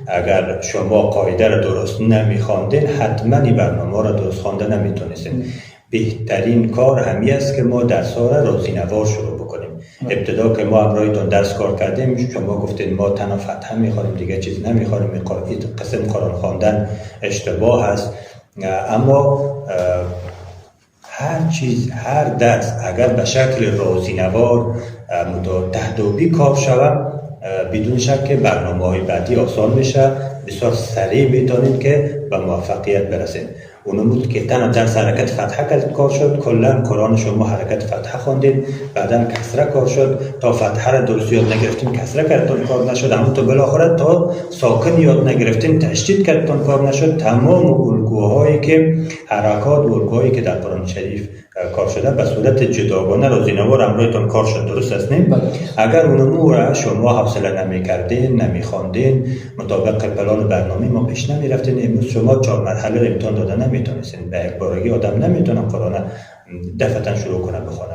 اگر شما قاعده را درست نمیخواندین حتما این برنامه را درست خوانده نمیتونستین. بهترین کار همی است که ما درس ها را رازینوار شروع بکنیم. ابتدا که ما همراهتون درس کار کردیم شما گفتین ما تنها فتحه میخوانیم دیگه چیز نمیخوانیم، این قسم قرآن خواندن اشتباه است. اما هر چیز، هر درس اگر به شکل رازینوار تهدابی کار شود بدون شک که برنامه‌های بعدی آسان میشه، بسیار سریع میتونید که به موفقیت برسید. اونم بود که تنها درس حرکت فتحه کار شد، کلا قرآن شما حرکت فتحه خواندید، بعدا کسره کار شد، تا فتحه را درست یاد نگرفتین کسره کردتون کار نشد، اما تو بالاخره تا ساکن یاد نگرفتین تشدید کردتون کار نشد. تمام الگوهایی که حرکات و الگوهایی که در قرآن شریف کار شده به صورت جداگانه رازینوار همراهتون کار شد، درست است نه؟ اگر اونمو را شما حوصله نمی‌کردین، نمی‌خواندین، مطابق پلان برنامه ما پیش نمی‌رفتین، امروز شما 4 مرحله امتحان دادن نمیتونستین. به یک بارگی آدم نمیتونه قرآن دفعتا شروع کنه بخونه.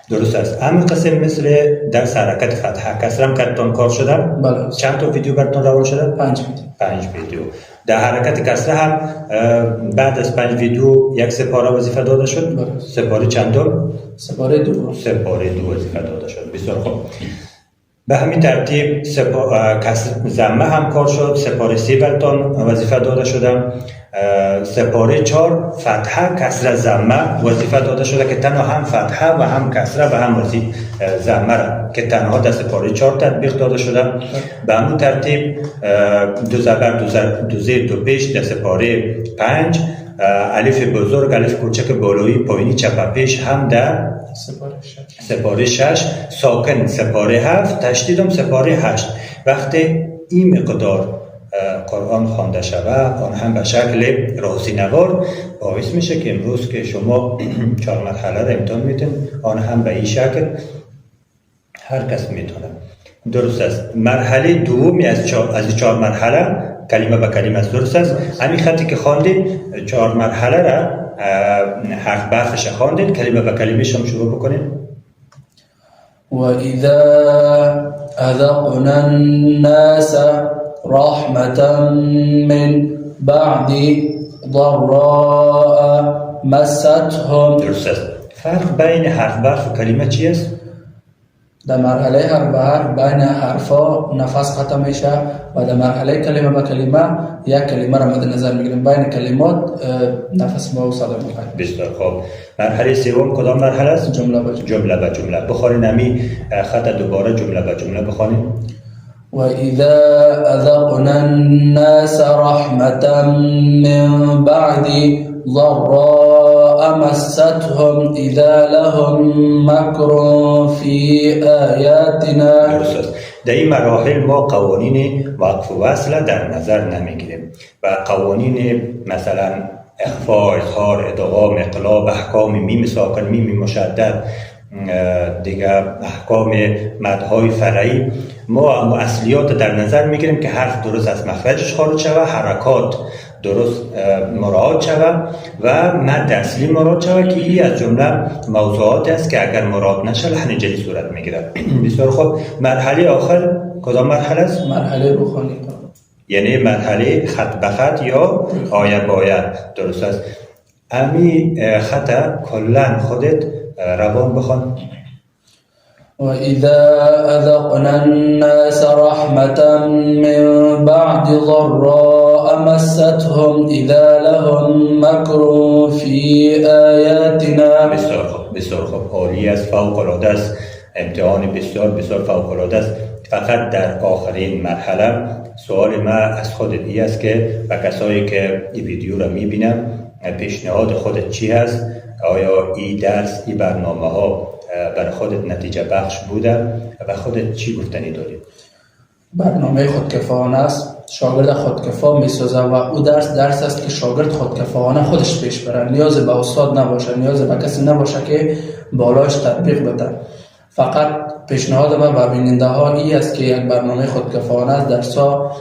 درست است. همین قسم مثل درس حرکت فتحه کسرم کردتون کار شده؟ بله. چند تا ویدیو براتون روان شده؟ 5 ویدیو. 5 ویدیو. در حرکت کسره هم بعد از 5 ویدیو یک سپاره وظیفه داده شد. بله. سپاره چندم؟ سپاره 2. سپاره 2 وظیفه داده شد. بسیار خوب. به همین ترتیب ضمه هم کار شد، سپاره 3 براتون وظیفه داده شده. سپاره 4 فتحه کسره ضمه وظیفه داده شده که تنها هم فتحه و هم کسره و هم ضمه را که تنها در سپاره 4 تطبیق داده شده. به همون ترتیب 2 زبر 2 زیر 2 پیش در سپاره 5، الف بزرگ الف کوچک بالایی پایینی چپ پیش هم در سپاره 6، ساکن سپاره 7، تشدیدم سپاره 8. وقتی این مقدار قرآن خوانده شود آن هم به شکل رازینوار باعث میشه که امروز که شما 4 مرحله را امتحان میتین آن هم به این شکل هر کس میتونه. درست است. مرحله دومی از 4 مرحله کلمه به کلمه است. درست است. همین خطی که خواندید 4 مرحله را حرف به حرفش خواندید، کلمه به کلمه شما شروع بکنید. و اذا اذقنا الناس رحمة من بعد ضراء مستهم. درست است. فرق بین حرف به حرف و کلمه چی است؟ در مرحله حرف به حرف بین حرفا نفس ختم میشه و در مرحله کلمه به کلمه یک کلمه را مد نظر میگیریم، بین کلمات نفس ما صادر میکنیم. بسیار خوب. مرحله سوم کدام مرحله است؟ جمله به جمله. جمله به جمله. بخوانید همین خط دوباره جمله به جمله بخوانید. وَإِذَا أَذَقْنَا النَّاسَ رَحْمَةً مِّن بَعْدِ ضَرَّاءَ مَسَّتْهُمْ إِذَا لَهُم مَّكْرٌ فِي آيَاتِنَا. در این مراحل ما قوانین وقف و وصل در نظر نمیگیریم و قوانین مثلا اخفاء، اظهار، ادغام، اقلاب، احکام میم ساکن، میم مشدد، دیگه احکام مدهای فرعی، ما اصلیات در نظر میگیریم که حرف درست از مخرجش خارج شود، حرکات درست مراعات شود و مد اصلی مراعات شود که این از جمله موضوعات است که اگر مراعات نشه لحن جلی صورت میگیرد. بسیار خوب. مرحله آخر کدام مرحله است؟ مرحله روحانی، یعنی مرحله خط به خط یا آیه به آیه. درست است. امی خط کلن خودت روان بخوان. وَإِذَا أَذَقْنَا النَّاسَ رَحْمَةً مِّن بَعْدِ ضَرَّاءَ مَسَّتْهُمْ إِذَا لَهُم مَّكْرٌ فِي آيَاتِنَا. بسیار خوب. عالی است، فوق العاده است. امتحان بسیار بسیار فوق العاده است. فقط در آخرین مرحله سوال ما از خودت این است که به کسایی که این ویدیو را میبینن پیشنهاد خودت چی هست؟ آیا این درس، این برنامه ها برای خودت نتیجه بخش بوده و خودت چی گفتنی داری؟ برنامه خودکفایانه است. شاگرد خودکفا میسازه و او درس است که شاگرد خودکفایانه خودش پیش بره، نیاز به استاد نباشه، نیاز به کسی نباشه که بالاش تطبیق بده. فقط پیشنهاد من به بیننده ها این است که یک برنامه خودکفایانه است، درس‌ها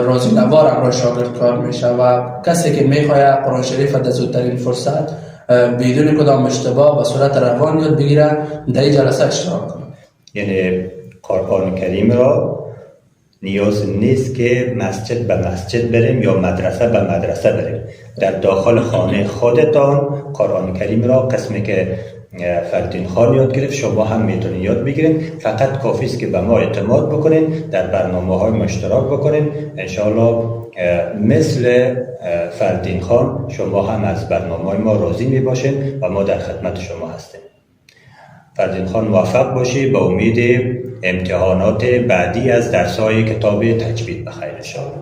رازینوار همراه شاگرد کار میشه و کسی که میخواد قرآن شریف در زودترین فرصت بدون کدام اشتباه و صورت روان یاد بگیره در این جلسه اشتراک کنه. یعنی قرآن کریم را نیاز نیست که مسجد به مسجد بریم یا مدرسه به مدرسه بریم. در داخل خانه خودتان قرآن کریم را قسمی که فردین خان یاد گرفت شما هم میتونید یاد بگیرین. فقط کافی است که به ما اعتماد بکنین، در برنامه های ما اشتراک بکنین. انشاءالله مثل فردین خان شما هم از برنامه ما راضی می باشین و ما در خدمت شما هستیم. فردین خان موفق باشی. با امید امتحانات بعدی از درس‌های کتاب تجوید بخیر انشاءالله.